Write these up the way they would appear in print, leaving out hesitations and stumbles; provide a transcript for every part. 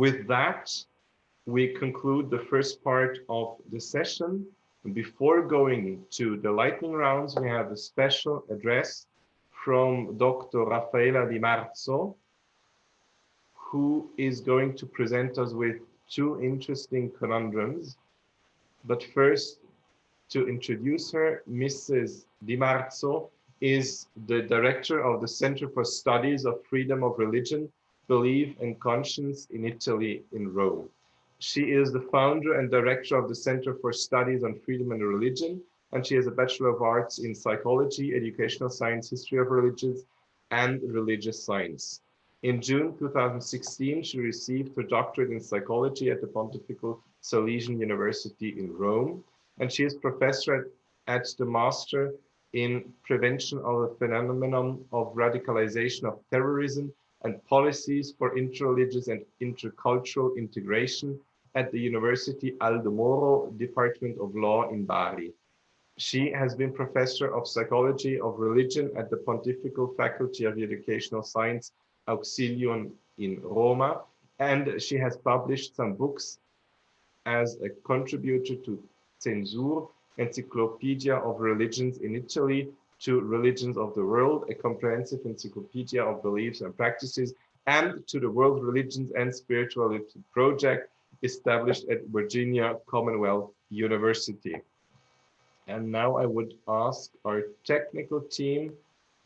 With that, we conclude the first part of the session. Before going to the lightning rounds, we have a special address from Dr. Raffaella Di Marzio, who is going to present us with two interesting conundrums. But first, to introduce her, Mrs. Di Marzio is the director of the Center for Studies of Freedom of Religion, Belief and Conscience in Italy, in Rome. She is the founder and director of the Center for Studies on Freedom and Religion, and she has a Bachelor of Arts in Psychology, Educational Science, History of Religions, and Religious Science. In June 2016, she received her doctorate in psychology at the Pontifical Salesian University in Rome, and she is professor at the Master in Prevention of the Phenomenon of Radicalization of Terrorism and Policies for Interreligious and Intercultural Integration at the University Aldo Moro Department of Law in Bari. She has been professor of psychology of religion at the Pontifical Faculty of Educational Science Auxilium in Roma, and she has published some books as a contributor to Censure, Encyclopedia of Religions in Italy, to Religions of the World, a comprehensive encyclopedia of beliefs and practices, and to the World Religions and Spirituality Project, established at Virginia Commonwealth University. And now I would ask our technical team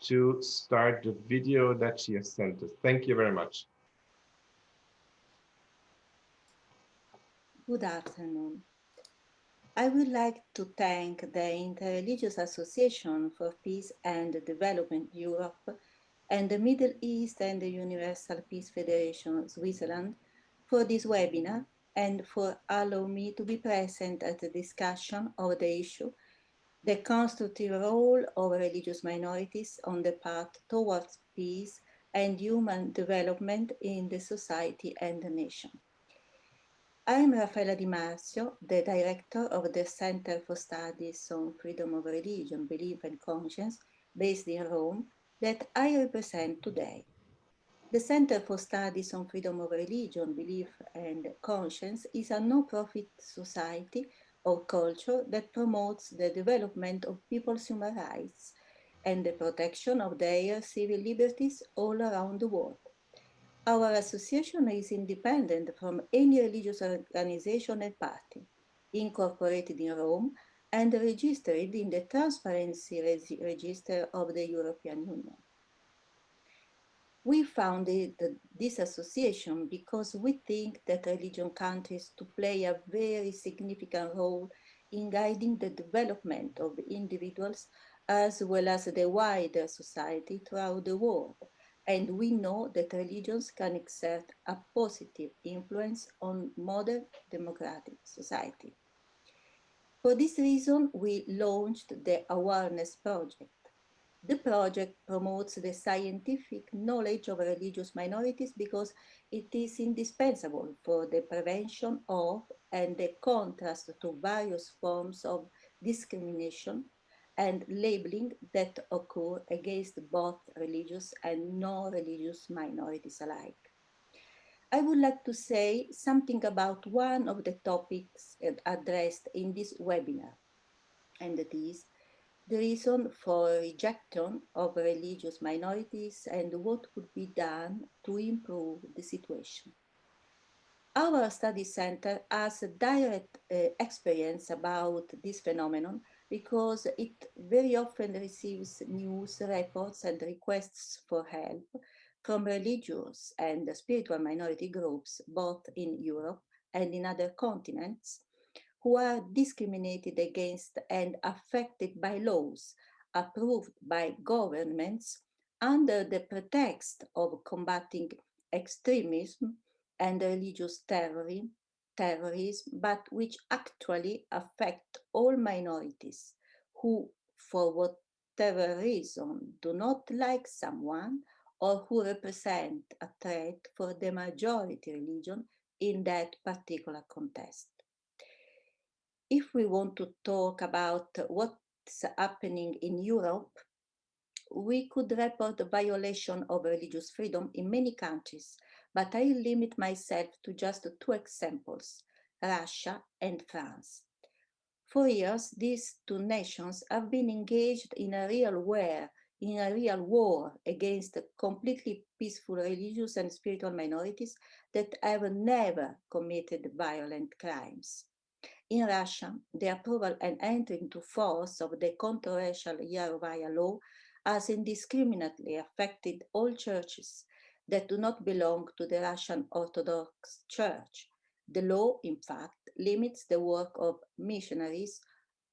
to start the video that she has sent us. Thank you very much. Good afternoon. I would like to thank the Interreligious Association for Peace and Development Europe and the Middle East and the Universal Peace Federation Switzerland for this webinar and for allowing me to be present at the discussion of the issue, the constructive role of religious minorities on the path towards peace and human development in the society and the nation. I'm Raffaella Di Marzio, the director of the Center for Studies on Freedom of Religion, Belief and Conscience, based in Rome, that I represent today. The Center for Studies on Freedom of Religion, Belief and Conscience is a non-profit society of culture that promotes the development of people's human rights and the protection of their civil liberties all around the world. Our association is independent from any religious organization and party, incorporated in Rome and registered in the Transparency Register of the European Union. We founded this association because we think that religion countries to play a very significant role in guiding the development of individuals as well as the wider society throughout the world. And we know that religions can exert a positive influence on modern democratic society. For this reason, we launched the Awareness Project. The project promotes the scientific knowledge of religious minorities because it is indispensable for the prevention of and the contrast to various forms of discrimination and labeling that occur against both religious and non-religious minorities alike. I would like to say something about one of the topics addressed in this webinar, and that is the reason for rejection of religious minorities and what could be done to improve the situation. Our study center has a direct experience about this phenomenon because it very often receives news reports and requests for help from religious and spiritual minority groups, both in Europe and in other continents, who are discriminated against and affected by laws approved by governments under the pretext of combating extremism and religious terrorism, but which actually affect all minorities who, for whatever reason, do not like someone or who represent a threat for the majority religion in that particular context. If we want to talk about what's happening in Europe, we could report the violation of religious freedom in many countries, but I limit myself to just two examples, Russia and France. For years, these two nations have been engaged in a real war against completely peaceful religious and spiritual minorities that have never committed violent crimes. In Russia, the approval and entry into force of the controversial Yarovaya law has indiscriminately affected all churches that do not belong to the Russian Orthodox Church. The law, in fact, limits the work of missionaries,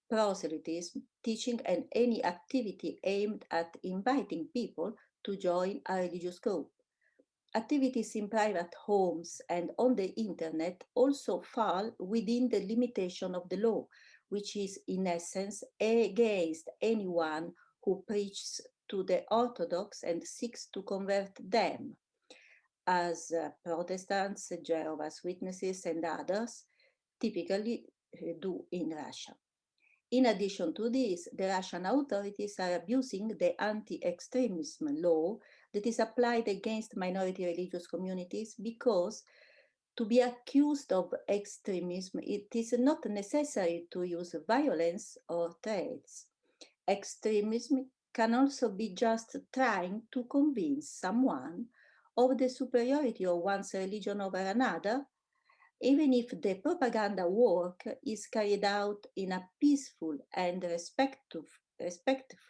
proselytism, teaching, and any activity aimed at inviting people to join a religious group. Activities in private homes and on the internet also fall within the limitation of the law, which is in essence against anyone who preaches to the Orthodox and seeks to convert them, as Protestants, Jehovah's Witnesses, and others typically do in Russia. In addition to this, the Russian authorities are abusing the anti-extremism law that is applied against minority religious communities because to be accused of extremism, it is not necessary to use violence or threats. Extremism can also be just trying to convince someone of the superiority of one's religion over another, even if the propaganda work is carried out in a peaceful and respectful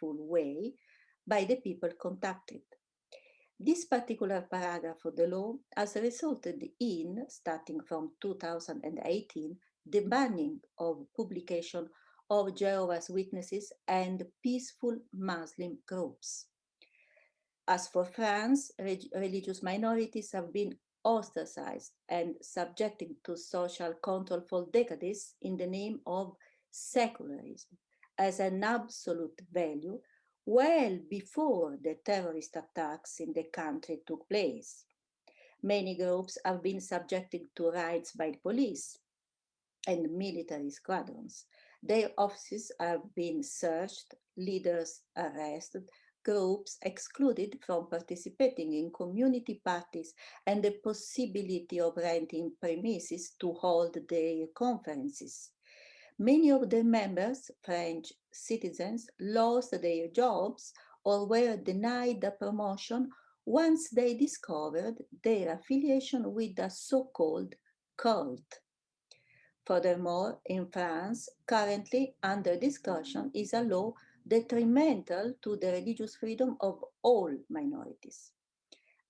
way by the people contacted. This particular paragraph of the law has resulted in, starting from 2018, the banning of publication of Jehovah's Witnesses and peaceful Muslim groups. As for France, religious minorities have been ostracized and subjected to social control for decades in the name of secularism as an absolute value well before the terrorist attacks in the country took place. Many groups have been subjected to raids by police and military squadrons. Their offices have been searched, leaders arrested, groups excluded from participating in community parties and the possibility of renting premises to hold their conferences. Many of the members, French citizens, lost their jobs or were denied a promotion once they discovered their affiliation with a so-called cult. Furthermore, in France, currently under discussion is a law detrimental to the religious freedom of all minorities.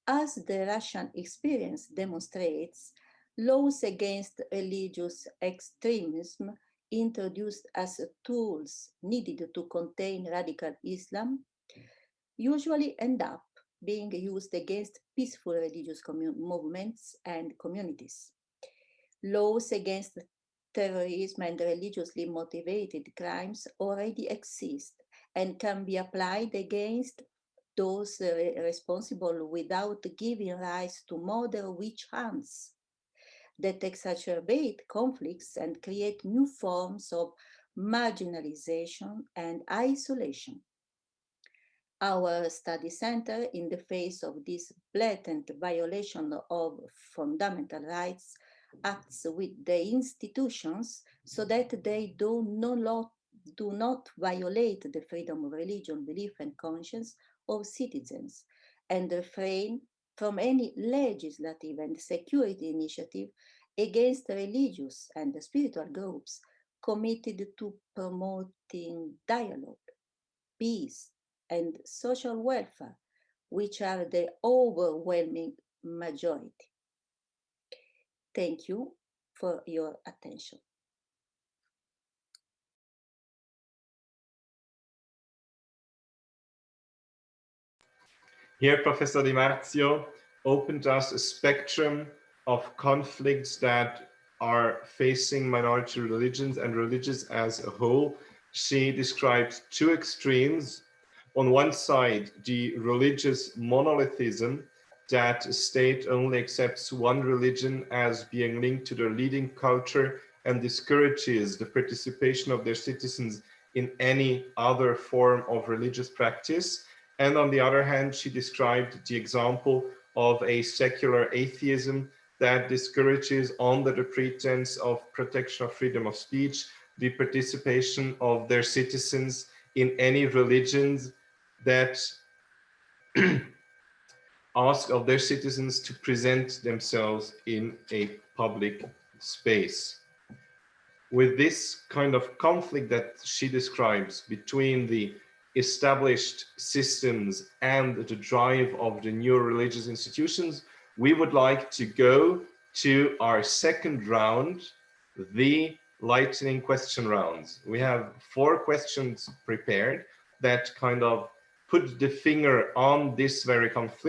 As the Russian experience demonstrates, laws against religious extremism introduced as tools needed to contain radical Islam usually end up being used against peaceful religious movements and communities. Laws against terrorism and religiously motivated crimes already exist and can be applied against those responsible without giving rise to modern witch hunts that exacerbate conflicts and create new forms of marginalization and isolation. Our study center, in the face of this blatant violation of fundamental rights, acts with the institutions so that they do not violate the freedom of religion, belief, and conscience of citizens, and refrain from any legislative and security initiative against religious and spiritual groups committed to promoting dialogue, peace, and social welfare, which are the overwhelming majority. Thank you for your attention. Here, Professor Di Marzio opened us a spectrum of conflicts that are facing minority religions and religions as a whole. She described two extremes. On one side, the religious monolithism, that a state only accepts one religion as being linked to their leading culture and discourages the participation of their citizens in any other form of religious practice. And on the other hand, she described the example of a secular atheism that discourages, under the pretense of protection of freedom of speech, the participation of their citizens in any religions that ask of their citizens to present themselves in a public space. With this kind of conflict that she describes between the established systems and the drive of the new religious institutions, we would like to go to our second round, the lightning question rounds. We have 4 questions prepared that kind of put the finger on this very conflict.